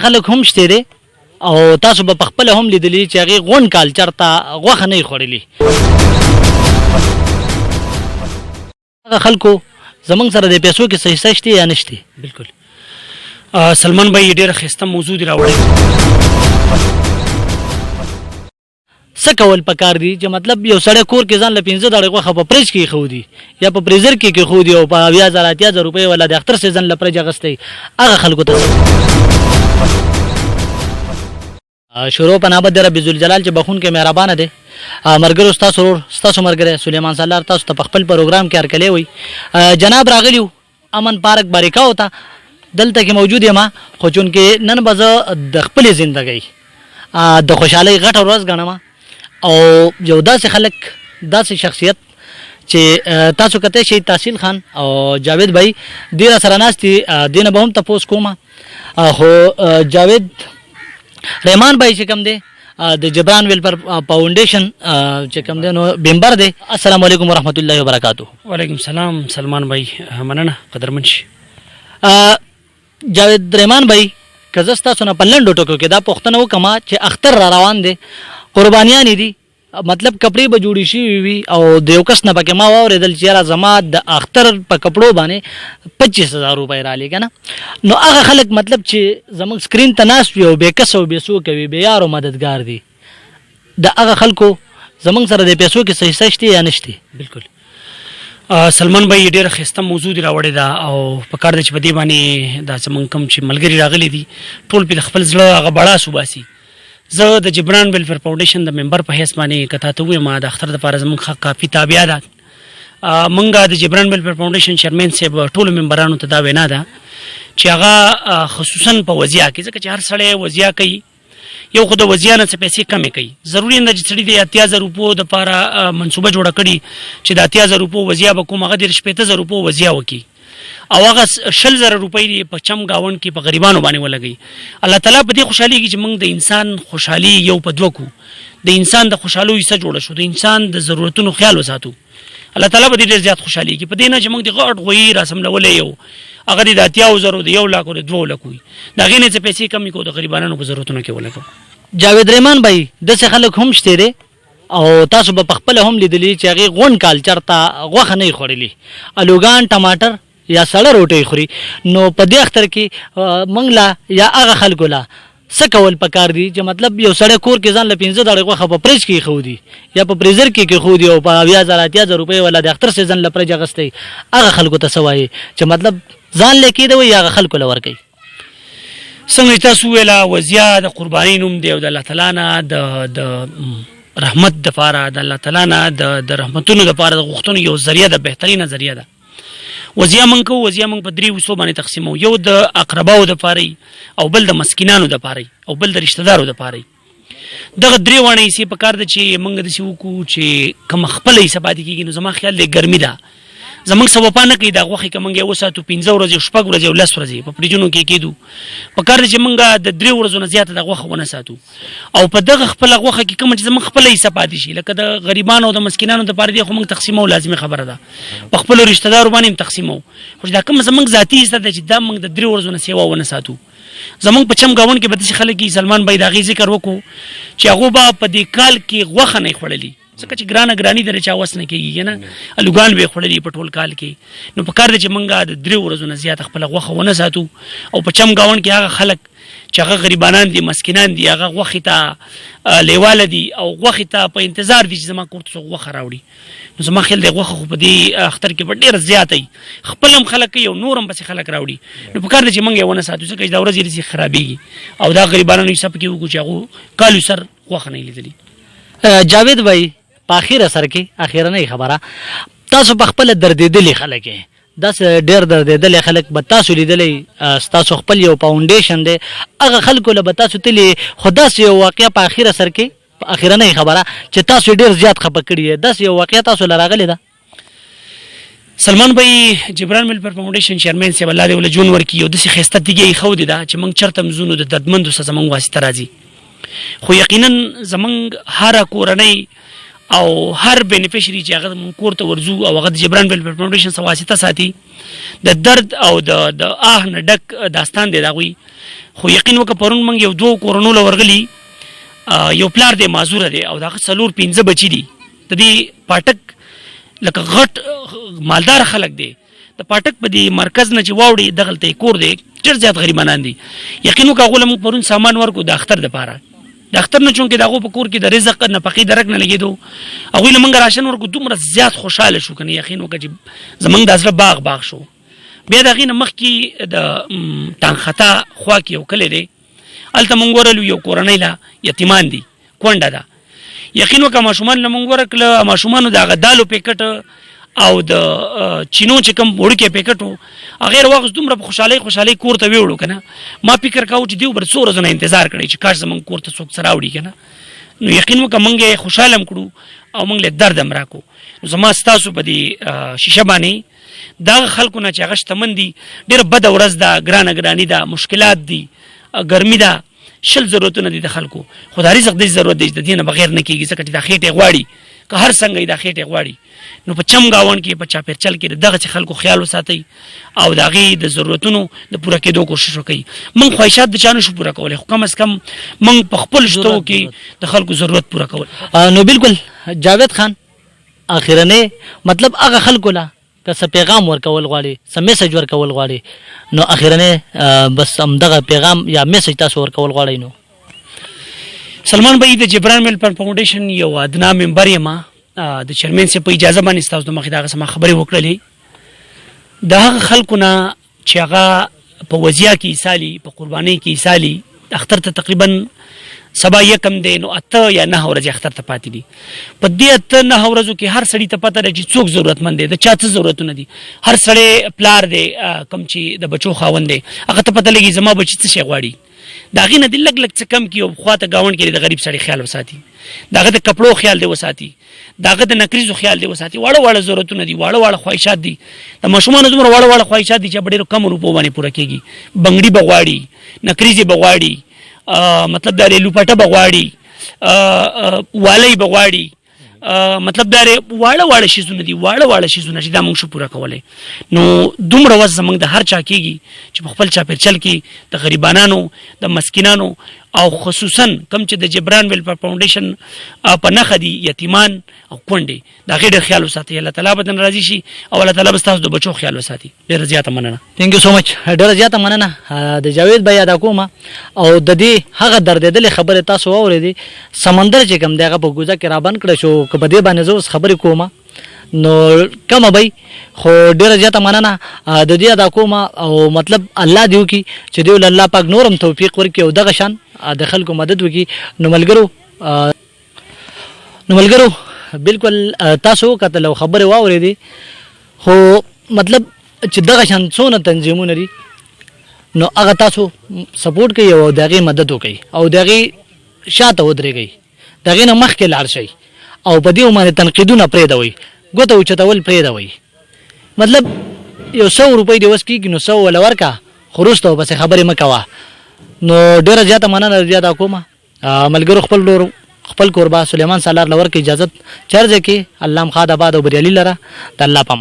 خلک هم شته دي او تاسو به خپل هم لیدلی چې هغه غون کال چرته غوخه نه خورلی هغه خلکو زمنګ سره د پیسو کې صحیح سشتي یا نشته. بالکل سلمان بھائی ډیره خسته موضوع دی راوړی. څه کول پکار دي چې مطلب یو سړی کور کې ځان له 15 دړې غوخه په پریج کې خو دی یا په پریزر کې خو دی او په 20000 روپۍ ولا د اختر سیزن لپاره غستې هغه خلکو ته شروع په نابد رب ذوالجلال چې بخون کې مهربان دی. مرګرو ستاسو مرګره سليمان سالار تاسو ته خپل پروګرام کې هرکلی وي. جناب راغلیو امن پارک باریکا وته دلته کې موجود یم خو چون کې نن بزه د خپل ژوندۍ د خوشحالي غټ ورځ غنم او یو داسې خلک داسې شخصیت چې تاسو کته شي تحصیل خان او جاوید بھائی ډیر سره ناشتي دینه به هم تاسو کومه خو جاوید رحمان بھائی چې کوم دی د جبران ویلفر فاونډیشن چې کوم دی نو ممبر دی. السلام علیکم ورحمت الله وبرکاتہ. وعلیکم السلام سلمان بھائی مننه قدرمن شي. جاوید رحمان بھائی کزستا سونه پلندو ټکو کې دا پښتنه وکما چې اختر را روان دي قربانیان دي مطلب کپڑے به جوړی شي وي او د یو کس نه پکې ما واورېدل چې را زما د اختر په کپړو باندې 25000 روپۍ را لګنه نو هغه خلک مطلب چې زموږ سکرین ته ناس وي او به کس او به سو کوي به یارو مددگار دي د هغه خلکو زموږ سره د پیسو کې صحیح سشتي یا نشته. بالکل سلمان بھائی ډیره خسته موضوع دی راوړی دا او په کار د چې په دې باندې دا زمونږ کم چې ملګری راغلي دي ټول په خپل زړه هغه بڑا صوباسي. زه د جبران ویلفر فاونډیشن د ممبر په حیث باندې کته ته وې ما د اختر د پاره زمونږ کافي تابع ده. مونږه د جبران ویلفر فاونډیشن چیرمن صاحب ټول ممبرانو ته دا وینا ده چې هغه خصوصا په وضعیا کې ځکه چې هر سړی وضعیا کوي یو خو د وضعیا نه څه پیسې کمې کوي ضروري نه چې سړي د 80000 روپو د پاره منصوبه جوړه کړي چې د 80000 روپو وضعیا به کوم هغه د 15000 روپو وضعیا وکي او هغه 10000 روپۍ په چم گاون کې په غریبانو باندې ولګي. الله تعالی په دې خوشحالي کې چې موږ د انسان خوشحالي یو په دوه کو د انسان د خوشحالو حصہ جوړ شو د انسان د ضرورتونو خیال وساتو. الله تعالی په دې ډېر زیات خوشحالي کې په دې نه چې موږ د غټ غوي رسم لولې یو هغه د 80000 د 1 لک او د 2 لک وي دا غینې څه پیسې کمی کو د غریبانو په ضرورتونو کې ولګو. جاوید رحمان بھائی دغه خلک هم شته دي او تاسو به خپل هم لیدلی چې هغه غون کال چرته غوخه نه خورلی الوګان ټماټر یا سړی روټي خوري نو په دې اختر کې منګلا یا هغه خلکو لا څه کول پکار دي چې مطلب یو سړی کور کې ځان له 15 دړې غوخه په پریج کې خو دی یا په پریزر کې خو دی او په 20000 روپۍ ولا د اختر سیزن لپاره غستې هغه خلکو ته سوای چې مطلب ځان لیکي دی یا هغه خلکو لور کوي. څنګه تاسو ویلا وضعیا د قرباني نوم دی او د الله تعالی نه د رحمت د پاره د الله تعالی نه د رحمتونو د پاره د غوښتنو یو ذریعہ د بهترینه ذریعہ ده. وضعیا مونږ په 3 وسو باندې تقسیمو یو د اقرباو د پاره او بل د مسکینانو د پاره او بل د رشتہ دارو د پاره. دغه درې وانه یې په کار د چې مونږ د شو کو چې کوم خپل حساب دي کېږي نو زما خیال دی ګرمي ده زمونږ سبا پانه کې دا غوخه کومه یو ساتو 15 ورځې شپږ ورځې او 10 ورځې په پریجونو کې کېدو په کار چې مونږه د 3 ورځې نه زیاته د غوخه ونه ساتو او په دغه خپل غوخه کې کوم چې زمونږ خپل حساب دي شي لکه د غریبانو او د مسکینانو د پاره دي خو مونږ تقسیمو لازمي خبره ده په خپل رشتہ دارو باندې تقسیمو خو دا کوم زمونږ ذاتی حصہ ده چې دا مونږ د 3 ورځې نه سیوا ونه ساتو. زمونږ په چم گاون کې به خلک سلمان بھائی دا غي ذکر وکړو چې هغه به په دې کال کې غوخه نه خړلې ځکه چې ګرانی درې چا وس نه کېږي نه الوګان به خړلې په ټول کال کې نو په کار دي چې مونږه د 3 ورځې نه زیات خپل غوخه ونه ساتو او په چم گاون کې هغه خلک چې هغه غریبانان دي مسکینان دي هغه غوخه ته لیواله دي او غوخه ته په انتظار دي چې زما کوټه غوخه راوړي نو زما خیال دی غوخه خو په دې اختر کې ډېر زیاتې خپلم خلک یو نورم بس خلک راوړي نو په کار دي چې مونږ ونه ساتو ځکه دا ورځ یې خرابېږي او دا غریبانو حساب کې وګورئ چې هغه کالو سر غوخه نه لیدلی. جاوید بھائی په اخر سر کې اخیرنه خبره تاسو په خپل دردېدلې خلک داس ډېر دردېدلې خلک به تاسو لیدلې تاسو خپل یو فاونډیشن دی هغه خلکو له تاسو تلې خدا سي یو واقعیا په اخر سر کې په اخیرنه خبره چې تاسو ډېر زیات خپه کړی داس یو واقعیا تاسو لراغلی ده. سلمان بھائی جبران ویلفر فاونډیشن چیرمن صاحب الله دې ول جون ورکی یو د خسته دیږي خو دي دا چې موږ چرته مزونو د دردمندو سره موږ واسطه راځي خو یقینا زمنګ هر کورنۍ او هر بینیفیشری چې هغه مونږ کور ته ورځو او هغه د جبران ویلفر فاونډیشن سره واسطه ساتي د درد او د نه ډک داستان دی دا وي خو یقین وکړه پرون موږ یو 2 کورونو له ورغلي یو پلار دی معذوره دی او دغه 4-5 بچي دي د دې پاټک لکه غټ مالدار خلک دی د پاټک په دې مرکز نه چې واوړي دغلته کور دی ډېر زیات غریبانان دي یقین وکړه هغوی له موږ پرون سامان ورکو د اختر دپاره د اختر نه چونکې د هغو په کور کې د رزق نفقې درک نه لګېدو هغوی له موږ راشن ورکو دومره زیات خوشحاله شو که نه یقین وکړه چې زموږ د زړه باغ شو بیا د هغې نه مخکې د ټانختا خوا کې یو کلی دی هلته موږ ورغلو یو کورنۍ له یتیمان دي کونډه ده یقین وکړه ماشومان له موږ ورکړله ماشومانو د هغه دالو پیکټ او د چینو چې کوم وړوکی پیکټ و هغې راواخیست دومره په خوشحالۍ کور ته ویوړو که نه ما فکر کوو چې دیو به څو ورځو نه انتظار کړی چې کاش زموږ کور ته څوک څه راوړي که نه نو یقین وکړه موږ یې خوشحاله هم کړو او موږ له درد هم راکړو نو زما ستاسو په دې شیشه باندې دغه خلکو نه چې هغه شتمن دي ډېره بده ورځ ده ګراني ده مشکلات دي ګرمي ده 20 ضرورتونه دي د خلکو خو د رزق داسې ضرورت دی چې د دې نه بغیر نه کېږي ځکه چې دا خېټې غواړي که هر څنګه دا خېټې غواړي نو په چم ګاونډ کې په چاپېرچل کې دغه خلکو خیال وساتئ او د هغې د ضرورتونو د پوره کېدو کوشش وکړئ موږ خواهشات د چا نشو پوره کولی خو کم از کم موږ په خپل شتو کې د خلکو ضرورت پوره کول نو بالکل جاوید خان اخرنه مطلب هغه خلکو له که څه پیغام ورکول غواړي څه میسج ورکول غواړي نو اخرنه بس همدغه پیغام یا میسج تاسو ورکول غواړئ نو سلمان بھائی د جبران ویلفیر فاونډیشن یو ادنا ممبر یم د چیرمن صاحب په اجازه باندې ستاسو د مخې دغه سم خبرې وکړلې د هغه خلکو نه چې هغه په وضعیا کې ایسالي په قربانۍ کې ایسالي اختر ته تقریبا سبا یکم دی نو 8 یا 9 ورځې اختر ته پاتې دي په دې 8 9 ورځو کې هر سړي ته پته ده چې څوک ضرورتمند دی د چا څه ضرورتونه دي هر سړی پلار دی کوم چې د بچو خاوند دی هغه ته پته لګي زما بچي څه شی غواړي د هغې نه دې لږ لږ څه کم کړي او خوا ته ګاونډ کې د غریب سړي خیال وساتي د هغه د کپړو خیال دی وساتي د هغه د نکریزو خیال دی وساتي واړه ضرورتونه دي واړه خواهشات دي د ماشومانو دومره واړه خواهشات دي چې په ډېرو کمو روپو باندې پوره کېږي بنګړي به غواړي نکریزې به غواړي مطلب دا دی لوپټه به غواړي والی به غواړي مطلب دا واړه شیزونه دي واړه شیزونه چې دا موږ شو پوره کولی نو دومره وس زموږ د هر چا کېږي چې په خپل چاپېرچل کې د غریبانانو د مسکینانو او خصوصا کم چې د جبران ویلفیر فاونډیشن په نښه دي یتیمان او کونډې د هغې ډېر خیال وساتئ الله تعالی به دن راضي شي او الله تعالی به ستاسو د بچو خیال وساتي ډېره زیاته مننه تھینک یو سو مچ ډېره زیاته مننه د جاوید بھائی ادا کوم او د دې هغه دردېدلې خبرې تاسو واورېدې سمندر چې کوم دی هغه په ګوزه کې رابند کړی شو که په دې باندې زه اوس خبرې کوم نو کمه بھائی خو ډېره زیاته مننه د دې ادا کوم او مطلب الله دې وکړي چې دوی الله پاک نورم توفیق ورکړي او دغه شان د خلکو مدد وکړي نو ملګرو بالکل تاسو کتل او خبرې واورېدې خو مطلب چې دغه شان څونه تنظیمونه دي نو هغه تاسو سپورټ کوي او د هغې مدد وکړئ او د هغې شاته ودرېږئ د هغې نه مخکې لاړ شئ او په دې باندې تنقیدونه پرېږدوئ ګوته اوچتول پرېږدوئ مطلب یو 100 روپۍ دې وس کېږي نو 100 وله ورکړه خو وروسته پسې خبرې مه کوه نو ډېره زیاته مننه زیاته کومه ملګرو خپل کوربه سلیمان سالار لور کې اجازت چرځه کې الله مخاد آباد او بریالي لره د الله په